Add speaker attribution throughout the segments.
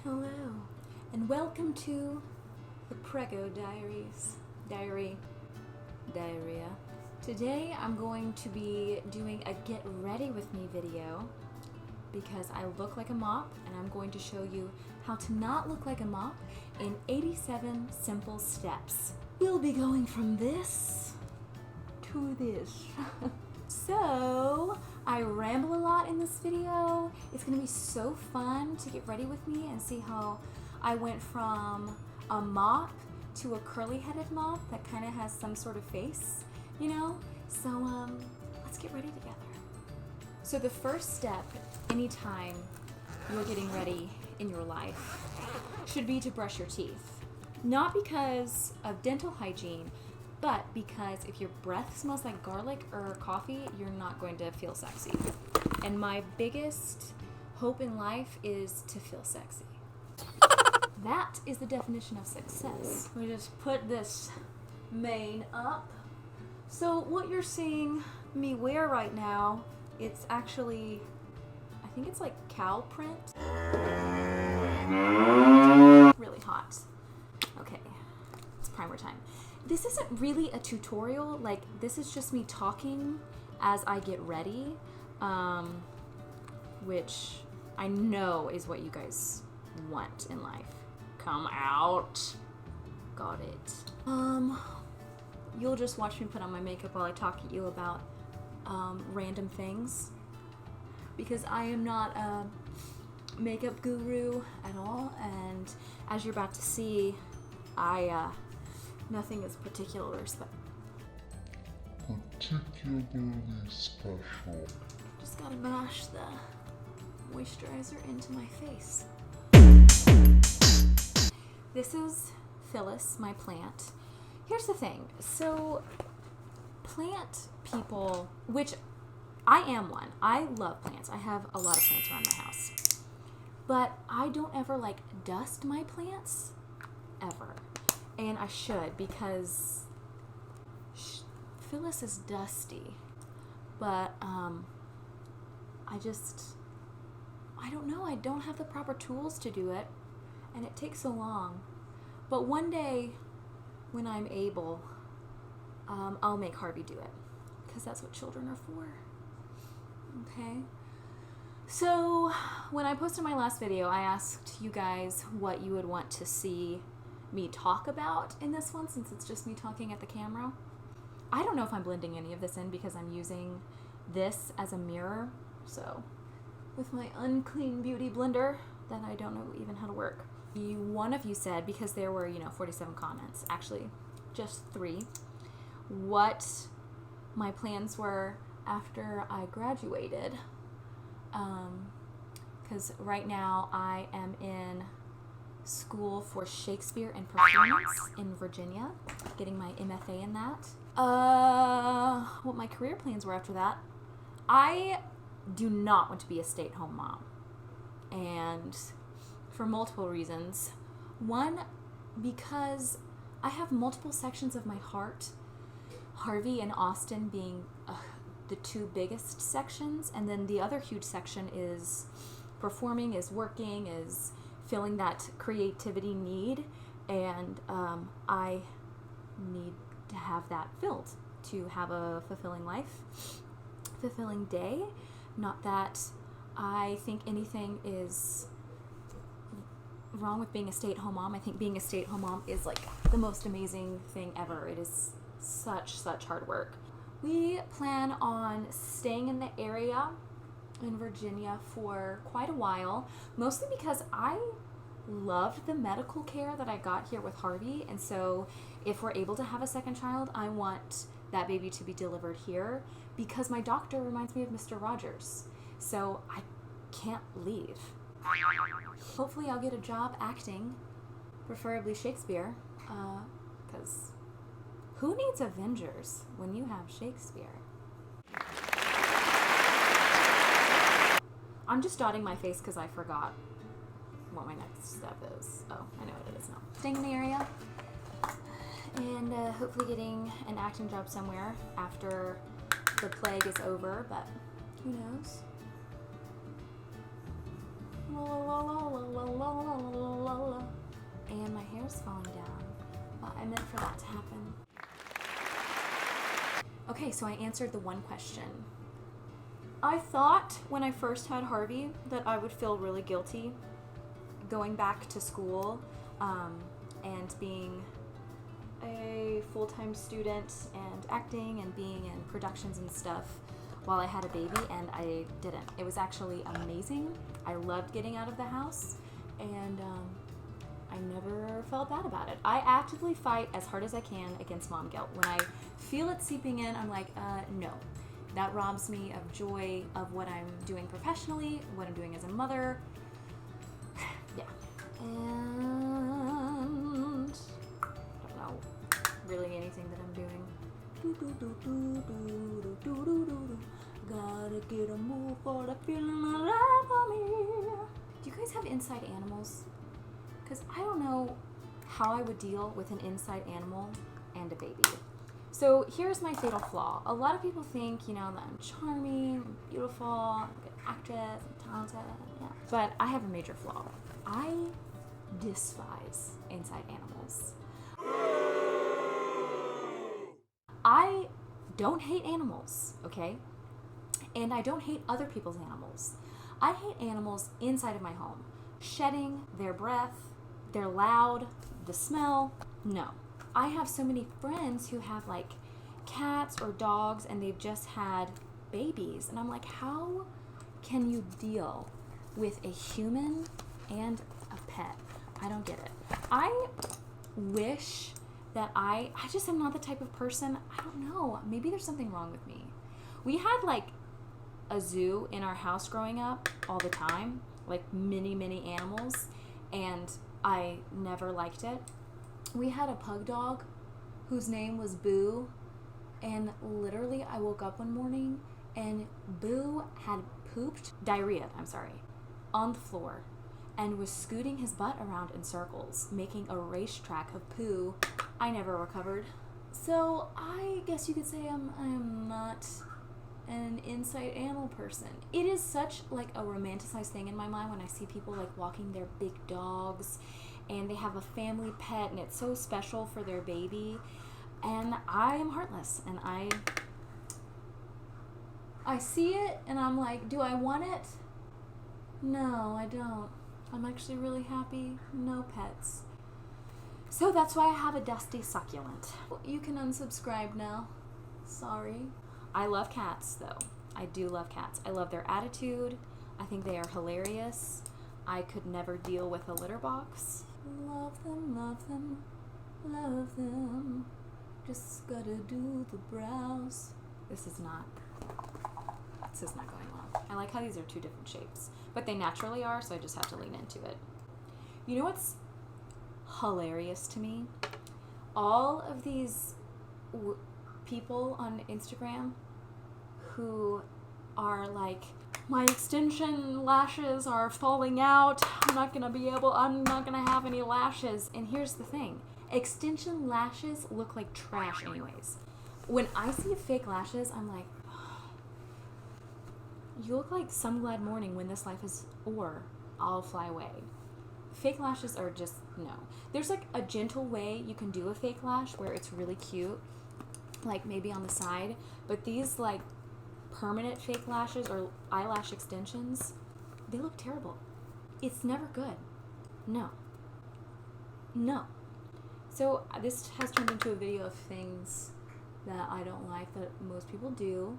Speaker 1: Hello, and welcome to the Preggo Diarrhea. Today I'm going to be doing a get ready with me video because I look like a mop, and I'm going to show you how to not look like a mop in 87 simple steps. We'll be going from this to this. So, I ramble a lot in this video. It's gonna be so fun to get ready with me and see how I went from a mop to a curly-headed mop that kind of has some sort of face, you know? So, let's get ready together. So the first step, anytime you're getting ready in your life, should be to brush your teeth. Not because of dental hygiene, but because if your breath smells like garlic or coffee, you're not going to feel sexy. And my biggest hope in life is to feel sexy. That is the definition of success. We just put this mane up. So what you're seeing me wear right now, it's actually, I think it's like cow print. Really hot. Okay, it's primer time. This isn't really a tutorial, like this is just me talking as I get ready, which I know is what you guys want in life. Come out. Got it. You'll just watch me put on my makeup while I talk at you about random things, because I am not a makeup guru at all, and as you're about to see, nothing is particularly special. Just gotta mash the moisturizer into my face. This is Phyllis, my plant. Here's the thing. So, plant people, which I am one. I love plants. I have a lot of plants around my house. But I don't ever like dust my plants, ever. And I should, because Phyllis is dusty, but I don't know, I don't have the proper tools to do it, and it takes so long. But one day, when I'm able, I'll make Harvey do it, because that's what children are for. Okay? So, when I posted my last video, I asked you guys what you would want to see me talk about in this one, since it's just me talking at the camera. I don't know if I'm blending any of this in because I'm using this as a mirror, so with my unclean beauty blender that I don't know even how to work. One of you said, because there were 47 comments, actually just 3, what my plans were after I graduated, because right now I am in school for Shakespeare and Performance in Virginia, getting my MFA in that. What my career plans were after that. I do not want to be a stay-at-home mom, and for multiple reasons. One, because I have multiple sections of my heart, Harvey and Austin being the 2 biggest sections, and then the other huge section is performing, is working, is filling that creativity need, and I need to have that filled to have a fulfilling life, fulfilling day. Not that I think anything is wrong with being a stay-at-home mom. I think being a stay-at-home mom is like the most amazing thing ever. It is such hard work. We plan on staying in the area in Virginia for quite a while, mostly because I loved the medical care that I got here with Harvey, and so if we're able to have a second child, I want that baby to be delivered here, because my doctor reminds me of Mr. Rogers, so I can't leave. Hopefully I'll get a job acting, preferably Shakespeare, because who needs Avengers when you have Shakespeare? I'm just dotting my face because I forgot what my next step is. Oh, I know what it is now. Staying in the area, and hopefully getting an acting job somewhere after the plague is over, but who knows? La, la, la, la, la, la, la, Okay, so I answered the one question. I thought when I first had Harvey that I would feel really guilty going back to school and being a full-time student and acting and being in productions and stuff while I had a baby, and I didn't. It was actually amazing. I loved getting out of the house, and I never felt bad about it. I actively fight as hard as I can against mom guilt. When I feel it seeping in, I'm like, no. That robs me of joy of what I'm doing professionally, what I'm doing as a mother. Yeah. And I don't know really anything that I'm doing. Gotta get a move for the feeling alive for me. Do you guys have inside animals? Because I don't know how I would deal with an inside animal and a baby. So here's my fatal flaw. A lot of people think, that I'm charming, I'm beautiful, I'm a good actress, I'm talented, yeah. But I have a major flaw. I despise inside animals. I don't hate animals, okay? And I don't hate other people's animals. I hate animals inside of my home. Shedding, their breath, they're loud, the smell, no. I have so many friends who have like cats or dogs and they've just had babies. And I'm like, how can you deal with a human and a pet? I don't get it. I wish that I just am not the type of person, I don't know, maybe there's something wrong with me. We had like a zoo in our house growing up all the time, like many animals, and I never liked it. We had a pug dog whose name was Boo, and literally I woke up one morning and Boo had diarrhea, on the floor and was scooting his butt around in circles, making a racetrack of poo. I never recovered. So I guess you could say I'm not an inside animal person. It is such like a romanticized thing in my mind when I see people like walking their big dogs and they have a family pet and it's so special for their baby, and I am heartless and I see it and I'm like, do I want it? No, I don't. I'm actually really happy. No pets. So that's why I have a dusty succulent. You can unsubscribe now. Sorry. I love cats though. I do love cats. I love their attitude. I think they are hilarious. I could never deal with a litter box. Love them, love them, love them. Just gotta do the brows. This is not going well. I like how these are two different shapes, but they naturally are, so I just have to lean into it. You know what's hilarious to me? All of these people on Instagram who are like, my extension lashes are falling out, I'm not gonna have any lashes. And here's the thing, extension lashes look like trash anyways. When I see fake lashes, I'm like, you look like some glad morning when this life is o'er, I'll fly away. Fake lashes are just, no. There's like a gentle way you can do a fake lash where it's really cute, like maybe on the side, but these like permanent fake lashes or eyelash extensions, they look terrible. It's never good. No. So this has turned into a video of things that I don't like that most people do.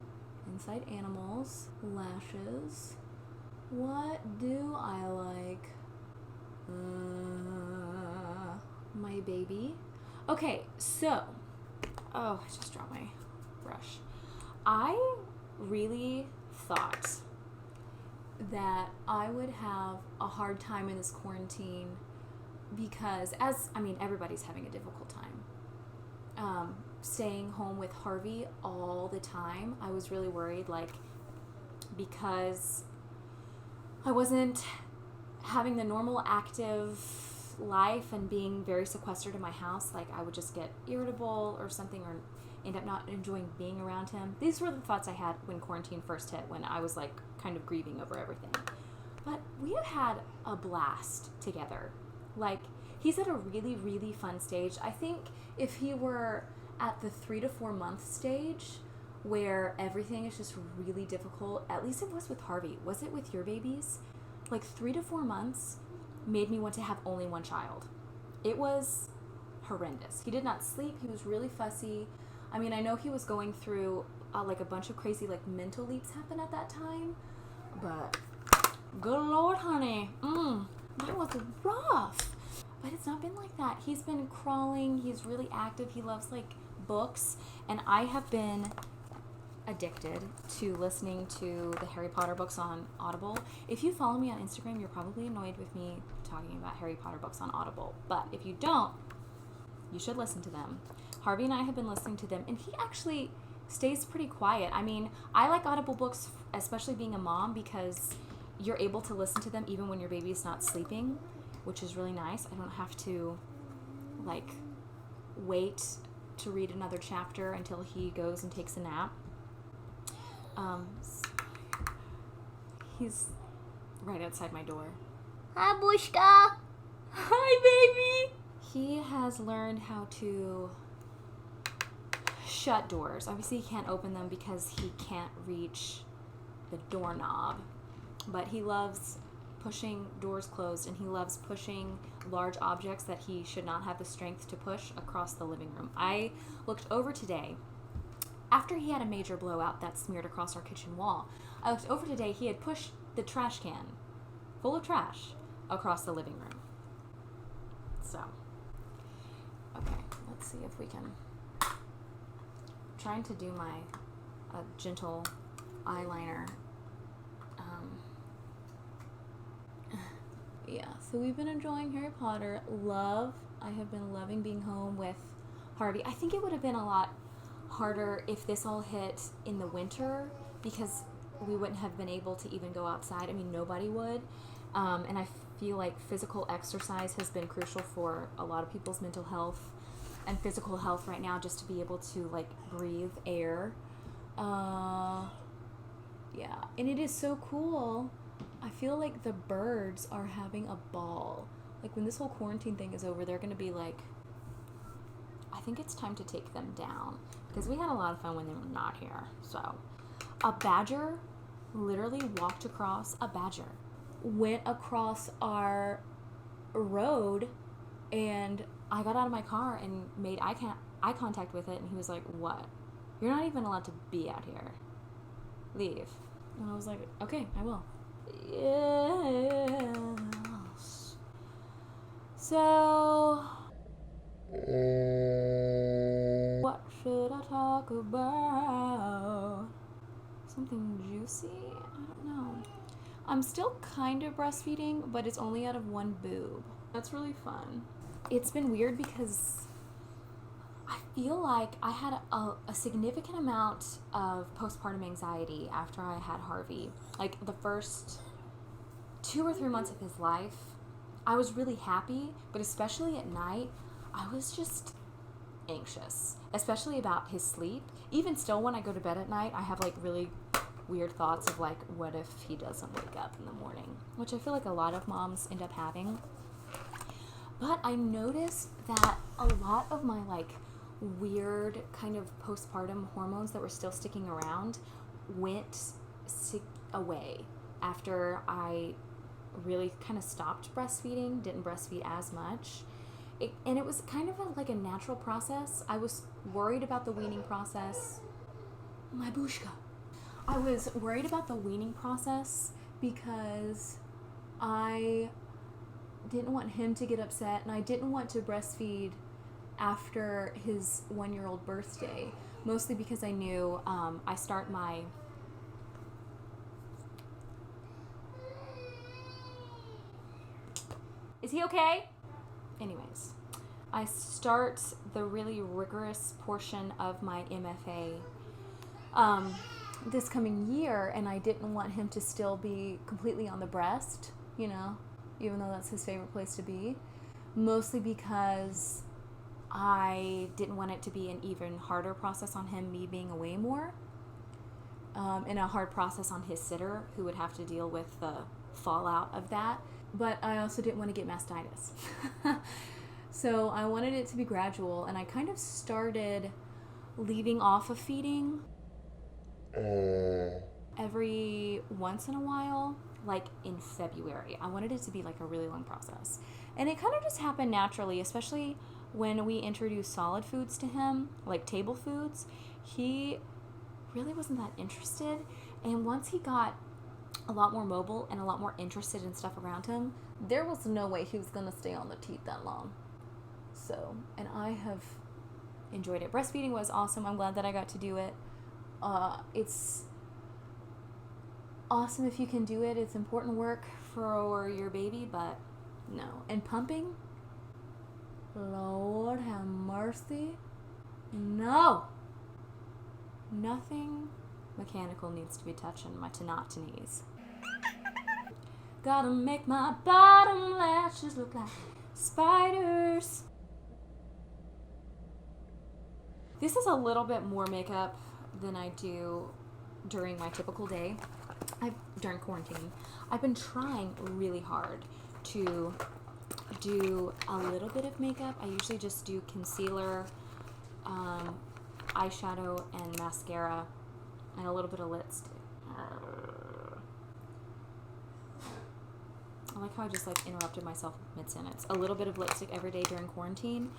Speaker 1: Inside animals, lashes. What do I like? My baby. Okay, so, I just dropped my brush. I really thought that I would have a hard time in this quarantine because everybody's having a difficult time. Staying home with Harvey all the time, I was really worried, because I wasn't having the normal active life and being very sequestered in my house, I would just get irritable or something or end up not enjoying being around him. These were the thoughts I had when quarantine first hit, when I was kind of grieving over everything. But we have had a blast together. He's at a really, really fun stage. I think if he were at the 3 to 4 month stage, where everything is just really difficult. At least it was with Harvey. Was it with your babies? Like 3 to 4 months made me want to have only one child. It was horrendous. He did not sleep. He was really fussy. I mean, I know he was going through like a bunch of crazy like mental leaps happen at that time, but good Lord, honey, that was rough. But it's not been like that. He's been crawling. He's really active. He loves like books, and I have been addicted to listening to the Harry Potter books on Audible. If you follow me on Instagram, you're probably annoyed with me talking about Harry Potter books on Audible, but if you don't, you should listen to them. Harvey and I have been listening to them, and he actually stays pretty quiet. I mean, I like Audible books, especially being a mom, because you're able to listen to them even when your baby's not sleeping, which is really nice. I don't have to like wait to read another chapter until he goes and takes a nap. He's right outside my door.
Speaker 2: Hi, Bushka.
Speaker 1: Hi, baby. He has learned how to shut doors. Obviously, he can't open them because he can't reach the doorknob, but he loves pushing doors closed, and he loves pushing large objects that he should not have the strength to push across the living room. I looked over today, after he had a major blowout that smeared across our kitchen wall, I looked over today, he had pushed the trash can full of trash across the living room. So, okay, let's see if we can, I'm trying to do my gentle eyeliner. Yeah, so we've been enjoying Harry Potter. I have been loving being home with Harvey. I think it would have been a lot harder if this all hit in the winter, because we wouldn't have been able to even go outside. I mean, nobody would. And I feel like physical exercise has been crucial for a lot of people's mental health and physical health right now, just to be able to like breathe air. Yeah, and it is so cool. I feel like the birds are having a ball. Like when this whole quarantine thing is over, they're going to be like, I think it's time to take them down, because we had a lot of fun when they were not here. So a badger literally went across our road, and I got out of my car and made eye contact with it, and he was like, what? You're not even allowed to be out here. Leave. And I was like, okay, I will. Yes. So, what should I talk about? Something juicy? I don't know. I'm still kind of breastfeeding, but it's only out of one boob. That's really fun. It's been weird because I feel like I had a significant amount of postpartum anxiety after I had Harvey. Like the first 2 or 3 months of his life, I was really happy, but especially at night, I was just anxious, especially about his sleep. Even still, when I go to bed at night, I have like really weird thoughts of like, what if he doesn't wake up in the morning? Which I feel like a lot of moms end up having. But I noticed that a lot of my like weird kind of postpartum hormones that were still sticking around went away after I really kind of stopped breastfeeding, didn't breastfeed as much. And it was kind of like a natural process. I was worried about the weaning process. My bushka. I was worried about the weaning process because I didn't want him to get upset, and I didn't want to breastfeed after his 1-year-old birthday, mostly because I knew I start my Is he okay? Anyways, I start the really rigorous portion of my MFA this coming year, and I didn't want him to still be completely on the breast, you know, even though that's his favorite place to be, mostly because I didn't want it to be an even harder process on him, me being away more, and a hard process on his sitter, who would have to deal with the fallout of that. But I also didn't want to get mastitis. So I wanted it to be gradual, and I kind of started leaving off of feeding every once in a while, like in February. I wanted it to be like a really long process. And it kind of just happened naturally, especially when we introduced solid foods to him, like table foods. He really wasn't that interested. And once he got a lot more mobile and a lot more interested in stuff around him, there was no way he was going to stay on the teat that long. So, and I have enjoyed it. Breastfeeding was awesome. I'm glad that I got to do it. It's awesome if you can do it. It's important work for your baby, but no. And pumping, Lord have mercy. No. Nothing mechanical needs to be touching my knees. Gotta make my bottom lashes look like spiders. This is a little bit more makeup than I do during my typical day. During quarantine, I've been trying really hard to do a little bit of makeup. I usually just do concealer, eyeshadow, and mascara, and a little bit of lipstick. I like how I just interrupted myself mid-sentence. A little bit of lipstick every day during quarantine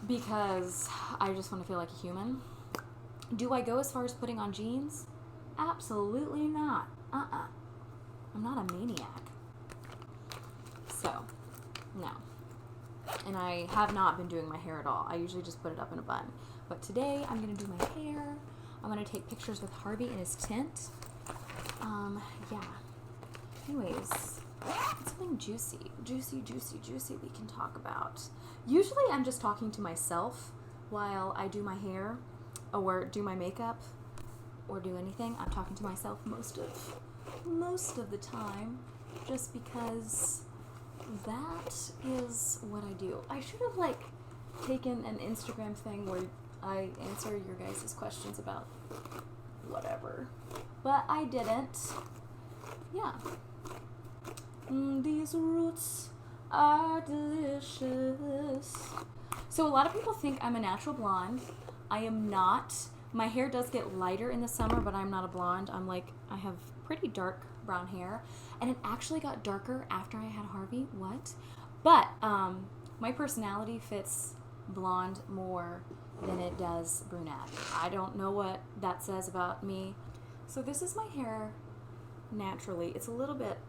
Speaker 1: because I just want to feel like a human. Do I go as far as putting on jeans? Absolutely not. I'm not a maniac. So, no. And I have not been doing my hair at all. I usually just put it up in a bun. But today, I'm going to do my hair. I'm going to take pictures with Harvey in his tent. Yeah. Anyways, something juicy we can talk about. Usually, I'm just talking to myself while I do my hair or do my makeup or do anything. I'm talking to myself most of the time, just because that is what I do. I should have taken an Instagram thing where I answer your guys' questions about whatever, but I didn't. Yeah. These roots are delicious. So a lot of people think I'm a natural blonde. I am not. My hair does get lighter in the summer, but I'm not a blonde. I have pretty dark brown hair, and it actually got darker after I had Harvey. What? But my personality fits blonde more than it does brunette. I don't know what that says about me. So this is my hair naturally. It's a little bit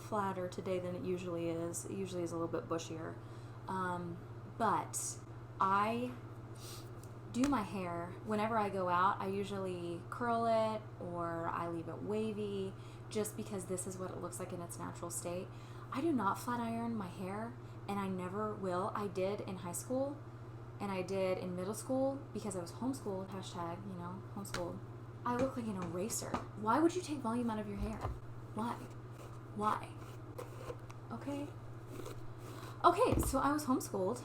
Speaker 1: flatter today than it usually is. It usually is a little bit bushier. But I do my hair whenever I go out. I usually curl it or I leave it wavy just because this is what it looks like in its natural state. I do not flat iron my hair, and I never will. I did in high school and I did in middle school because I was homeschooled, hashtag, homeschooled. I look like an eraser. Why would you take volume out of your hair? Why? Okay, so I was homeschooled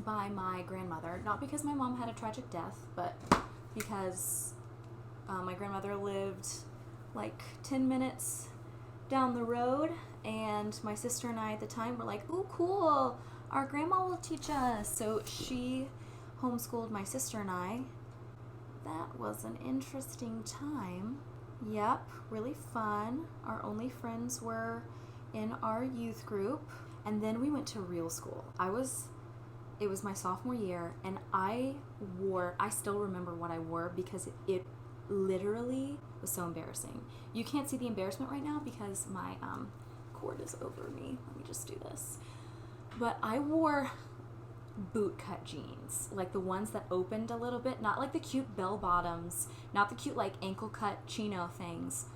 Speaker 1: by my grandmother, not because my mom had a tragic death, but because my grandmother lived 10 minutes down the road, and my sister and I at the time were like, ooh, cool, our grandma will teach us. So she homeschooled my sister and I. That was an interesting time. Yep, really fun. Our only friends were in our youth group, and then we went to real school. It was my sophomore year, and I still remember what I wore because it literally was so embarrassing. You can't see the embarrassment right now because my cord is over me. Let me just do this. But I wore boot cut jeans, like the ones that opened a little bit, not like the cute bell bottoms, not the cute ankle cut chino things,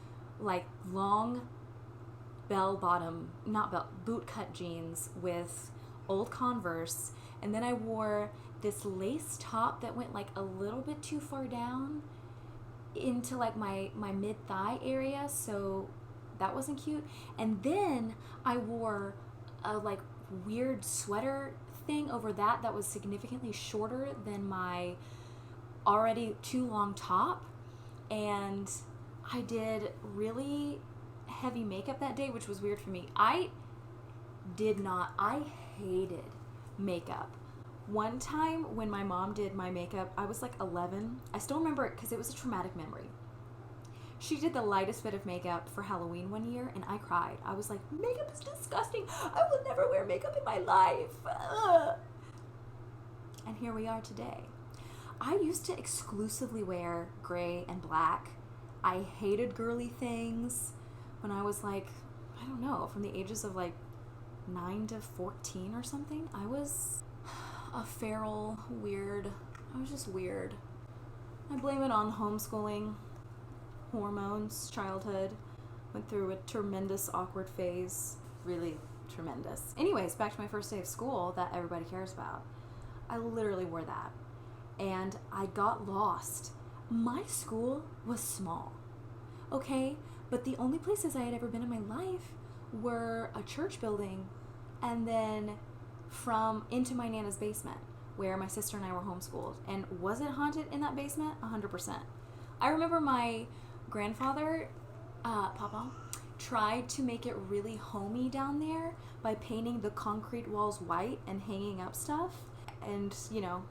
Speaker 1: long boot cut jeans with old Converse. And then I wore this lace top that went a little bit too far down into my mid-thigh area, so that wasn't cute. And then I wore a weird sweater thing over that was significantly shorter than my already too long top. And I did really heavy makeup that day, which was weird for me. I hated makeup One time when my mom did my makeup, I was like 11. I still remember it because it was a traumatic memory. She did the lightest bit of makeup for Halloween one year, and I cried. I was like, makeup is disgusting. I will never wear makeup in my life. Ugh. And here we are today. I used to exclusively wear gray and black. I hated girly things when I was like, I don't know, from the ages of like 9 to 14 or something. I was a feral, weird, I was just weird. I blame it on homeschooling, hormones, childhood. Went through a tremendous awkward phase, really tremendous. Anyways, back to my first day of school that everybody cares about. I literally wore that. And I got lost. My school was small, okay? But the only places I had ever been in my life were a church building and then from into my Nana's basement where my sister and I were homeschooled. And was it haunted in that basement? 100%. I remember my grandfather, Papa, tried to make it really homey down there by painting the concrete walls white and hanging up stuff. And, you know,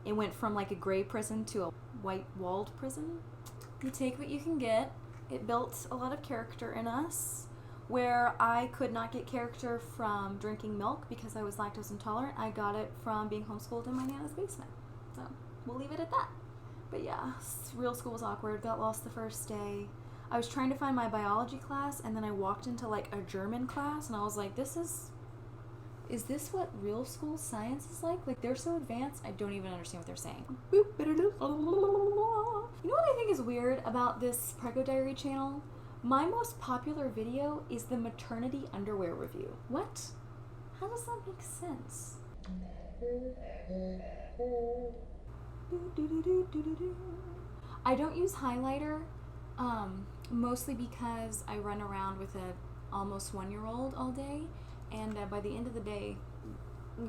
Speaker 1: it went from like a gray prison to a white walled prison. You take what you can get. It built a lot of character in us. Where I could not get character from drinking milk because I was lactose intolerant, I got it from being homeschooled in my Nana's basement. So we'll leave it at that. But yeah, real school was awkward. Got lost the first day. I was trying to find my biology class, and then I walked into like a German class, and I was like, is this what real school science is like? Like, they're so advanced, I don't even understand what they're saying. You know what I think is weird about this Preggo Diary channel? My most popular video is the maternity underwear review. What? How does that make sense? I don't use highlighter, mostly because I run around with a almost 1-year-old all day, and by the end of the day,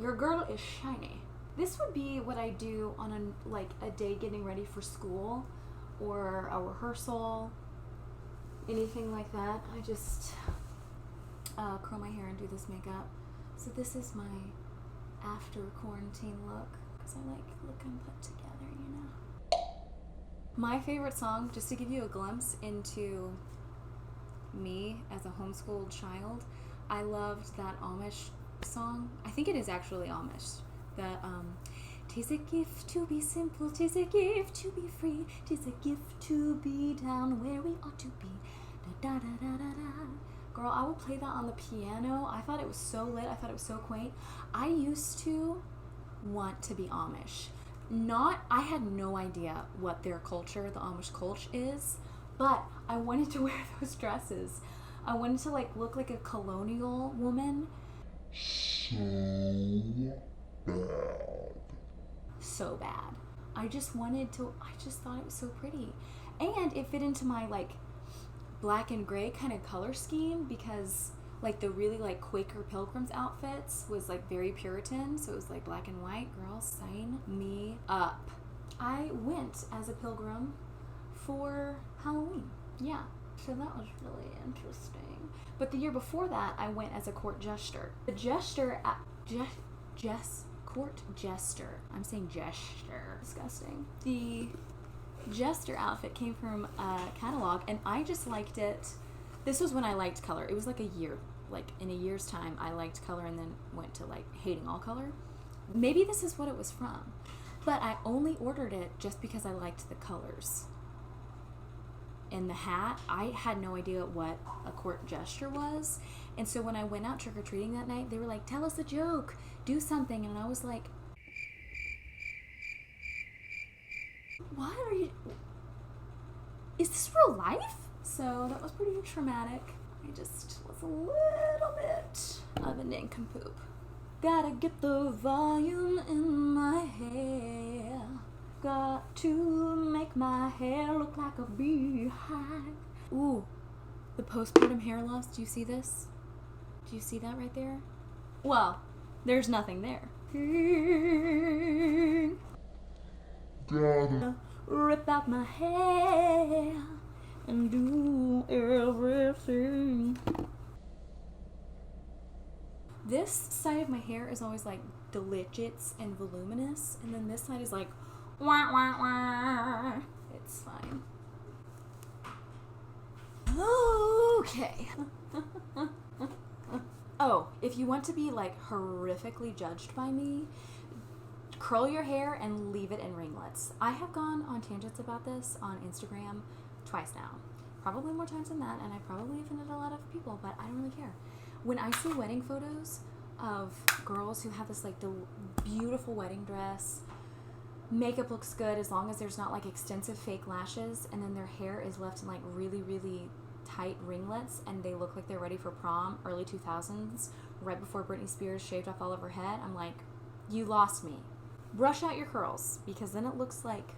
Speaker 1: your girl is shiny. This would be what I do on a day getting ready for school or a rehearsal, anything like that. I just curl my hair and do this makeup. So this is my after quarantine look, because I like looking put together, you know. My favorite song, just to give you a glimpse into me as a homeschooled child, I loved that Amish song. I think it is actually Amish. That 'tis a gift to be simple, 'tis a gift to be free, 'tis a gift to be down where we ought to be. Da, da, da, da, da, da. Girl, I would play that on the piano. I thought it was so lit. I thought it was so quaint. I used to want to be Amish. I had no idea what their culture, the Amish culture, is, but I wanted to wear those dresses. I wanted to look like a colonial woman. So bad. I just thought it was so pretty. And it fit into my black and gray kind of color scheme, because the really Quaker Pilgrims outfits was very Puritan, so it was black and white. Girl, sign me up. I went as a pilgrim for Halloween. Yeah, so that was really interesting. But the year before that, I went as a court jester. The court jester. I'm saying gesture. Disgusting. The jester outfit came from a catalog, and I just liked it. This was when I liked color. It was a year. In a year's time, I liked color and then went to hating all color. Maybe this is what it was from. But I only ordered it just because I liked the colors. And the hat, I had no idea what a court gesture was. And so when I went out trick-or-treating that night, they were like, tell us a joke, do something. And I was like, what are you, is this real life? So that was pretty traumatic. I just was a little bit of a nincompoop. Gotta get the volume in my hair. Got to make my hair look like a beehive. Ooh, the postpartum hair loss. Do you see this? Do you see that right there? Well, there's nothing there. Gotta rip out my hair and do everything. This side of my hair is always like delicious and voluminous, and then this side is like wah wah wah. It's fine. Okay. Oh, if you want to be like horrifically judged by me, curl your hair and leave it in ringlets. I have gone on tangents about this on Instagram twice now. Probably more times than that, and I probably offended a lot of people, but I don't really care. When I see wedding photos of girls who have this like beautiful wedding dress, makeup looks good as long as there's not like extensive fake lashes, and then their hair is left in like really, really tight ringlets, and they look like they're ready for prom, early 2000s, right before Britney Spears shaved off all of her head. I'm like, you lost me. Brush out your curls, because then it looks like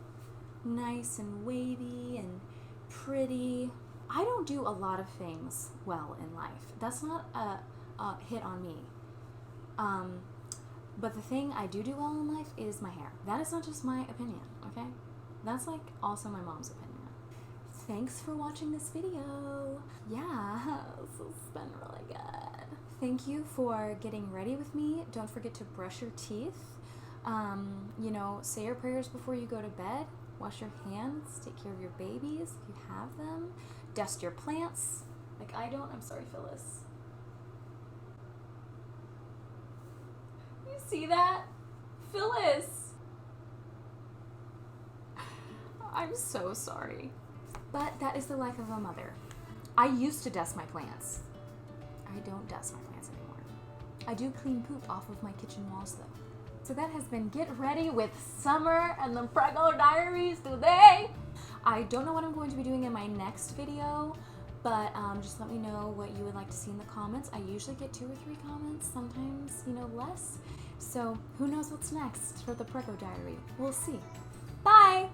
Speaker 1: nice and wavy and pretty. I don't do a lot of things well in life. That's not a hit on me. But the thing I do well in life is my hair. That is not just my opinion, okay? That's like also my mom's opinion. Thanks for watching this video. Yeah, this has been really good. Thank you for getting ready with me. Don't forget to brush your teeth. You know, say your prayers before you go to bed. Wash your hands. Take care of your babies if you have them. Dust your plants. Like I don't. I'm sorry, Phyllis. You see that? Phyllis! I'm so sorry. But that is the life of a mother. I used to dust my plants. I don't dust my plants anymore. I do clean poop off of my kitchen walls though. So that has been Get Ready with Summer and the Preggo Diaries today. I don't know what I'm going to be doing in my next video, but just let me know what you would like to see in the comments. I usually get 2 or 3 comments, sometimes, you know, less. So who knows what's next for the Preggo Diary. We'll see. Bye!